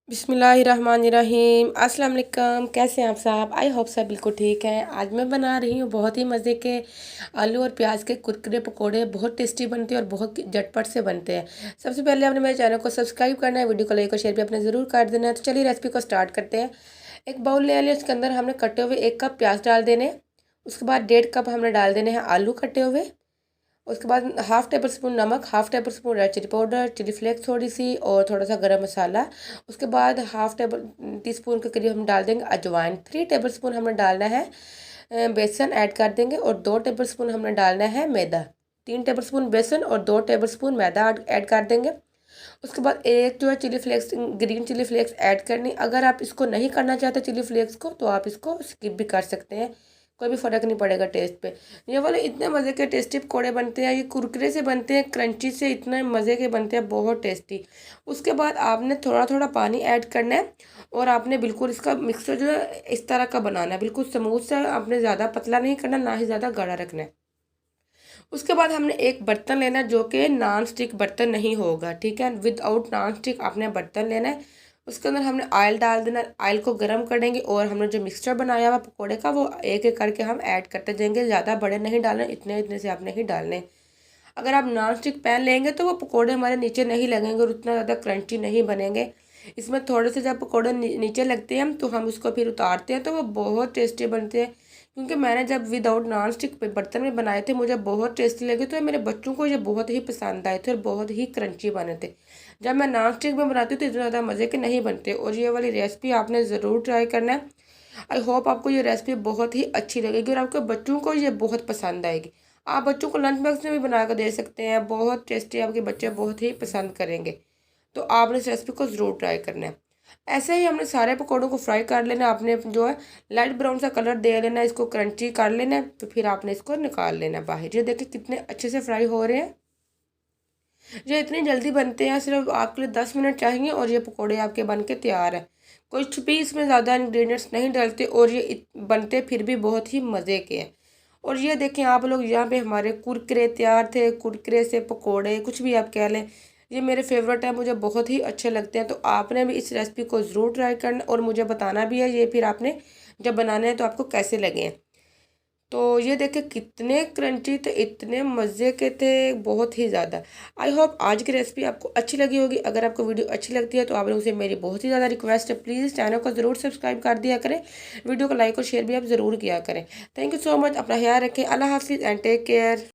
बिस्मिल्लाहिर्रहमानिर्रहीम अस्सलाम वालेकुम। कैसे हैं आप साहब? आई होप सब बिल्कुल ठीक हैं। आज मैं बना रही हूँ बहुत ही मज़े के आलू और प्याज के कुरकुरे पकोड़े। बहुत टेस्टी बनते हैं और बहुत झटपट से बनते हैं। सबसे पहले आपने मेरे चैनल को सब्सक्राइब करना है, वीडियो को लाइक और शेयर भी अपने ज़रूर कर देना है। तो चलिए रेसिपी को स्टार्ट करते हैं। एक बाउल ले लिया, उसके अंदर हमने कटे हुए 1 कप प्याज डाल देने। उसके बाद 1.5 कप हमने डाल देने हैं आलू कटे हुए। उसके बाद हाफ़ टेबल स्पून नमक, half tablespoon red chilli powder, chilli flakes थोड़ी सी और थोड़ा सा गरम मसाला। उसके बाद हाफ़ टेबल टीस्पून के करीब हम डाल देंगे अजवाइन। 3 टेबल स्पून हमने डालना है बेसन ऐड कर देंगे और 2 टेबल स्पून हमने डालना है मैदा। 3 टेबल स्पून बेसन और 2 टेबल स्पून मैदा ऐड कर देंगे। उसके बाद एक जो है chilli flakes, green chilli flakes add करनी। अगर आप इसको नहीं करना चाहते चिली फ्लेक्स को तो आप इसको स्किप भी कर सकते हैं, कोई भी फ़र्क नहीं पड़ेगा टेस्ट पे। ये वाले इतने मज़े के टेस्टी पकौड़े बनते हैं, ये कुरकुरे से बनते हैं, क्रंची से इतने मज़े के बनते हैं, बहुत टेस्टी। उसके बाद आपने थोड़ा थोड़ा पानी ऐड करना है और आपने बिल्कुल इसका मिक्सचर जो है इस तरह का बनाना है, बिल्कुल स्मूथ सा। आपने ज़्यादा पतला नहीं करना, ना ही ज़्यादा गाढ़ा रखना है। उसके बाद हमने एक बर्तन लेना है जो कि नॉन स्टिक बर्तन नहीं होगा, ठीक है। विदाउट नॉन स्टिक आपने बर्तन लेना है। उसके अंदर हमने ऑयल डाल देना। ऑयल को गर्म करेंगे और हमने जो मिक्सचर बनाया हुआ पकोड़े का वो एक एक करके हम ऐड करते जाएंगे। ज़्यादा बड़े नहीं डालने, इतने इतने से आपने ही डालने। अगर आप नॉन स्टिक पैन लेंगे तो वो पकोड़े हमारे नीचे नहीं लगेंगे और उतना ज़्यादा क्रंची नहीं बनेंगे। इसमें थोड़े से जब पकोड़े नीचे लगते हैं तो हम उसको फिर उतारते हैं तो वो बहुत टेस्टी बनते हैं। क्योंकि मैंने जब विदाउट नॉन स्टिक बर्तन में बनाए थे मुझे बहुत टेस्टी लगे, तो मेरे बच्चों को ये बहुत ही पसंद आए थे और बहुत ही क्रंची बने थे। जब मैं नॉन स्टिक में बनाती हूँ तो इतना ज़्यादा मज़े के नहीं बनते। और ये वाली रेसिपी आपने ज़रूर ट्राई करना है। आई होप आपको ये रेसिपी बहुत ही अच्छी लगेगी और आपके बच्चों को ये बहुत पसंद आएगी। आप बच्चों को लंच बॉक्स में भी बना कर दे सकते हैं, बहुत टेस्टी, आपके बच्चे बहुत ही पसंद करेंगे। तो आपने इस रेसिपी को ज़रूर ट्राई करना है। ऐसे ही हमने सारे पकौड़ों को फ्राई कर लेना है। आपने जो है लाइट ब्राउन सा कलर दे लेना है, इसको क्रंची कर लेना है। तो फिर आपने इसको निकाल लेना है बाहर। ये देखिए कितने अच्छे से फ्राई हो रहे हैं। ये इतनी जल्दी बनते हैं, सिर्फ आपके लिए 10 मिनट चाहिए और ये पकौड़े आपके बन के तैयार है। कुछ भी इसमें ज़्यादा इंग्रेडिएंट्स नहीं डालते और ये बनते फिर भी बहुत ही मज़े के हैं। और ये देखें आप लोग, यहाँ पे हमारे कुरकुरे तैयार थे। कुरकुरे से पकोड़े, कुछ भी आप कह लें, ये मेरे फेवरेट है, मुझे बहुत ही अच्छे लगते हैं। तो आपने भी इस रेसिपी को ज़रूर ट्राई करना और मुझे बताना भी है ये फिर आपने जब बनाने हैं तो आपको कैसे लगे हैं। तो ये देखे कितने क्रंची थे, इतने मज़े के थे, बहुत ही ज़्यादा। आई होप आज की रेसिपी आपको अच्छी लगी होगी। अगर आपको वीडियो अच्छी लगती है तो आप लोगों से मेरी बहुत ही ज़्यादा रिक्वेस्ट है, प्लीज़ चैनल को ज़रूर सब्सक्राइब कर दिया करें, वीडियो को लाइक और शेयर भी आप ज़रूर किया करें। Thank you so much. अपना ख्याल रखें। अल्लाह हाफिज़ एंड टेक केयर।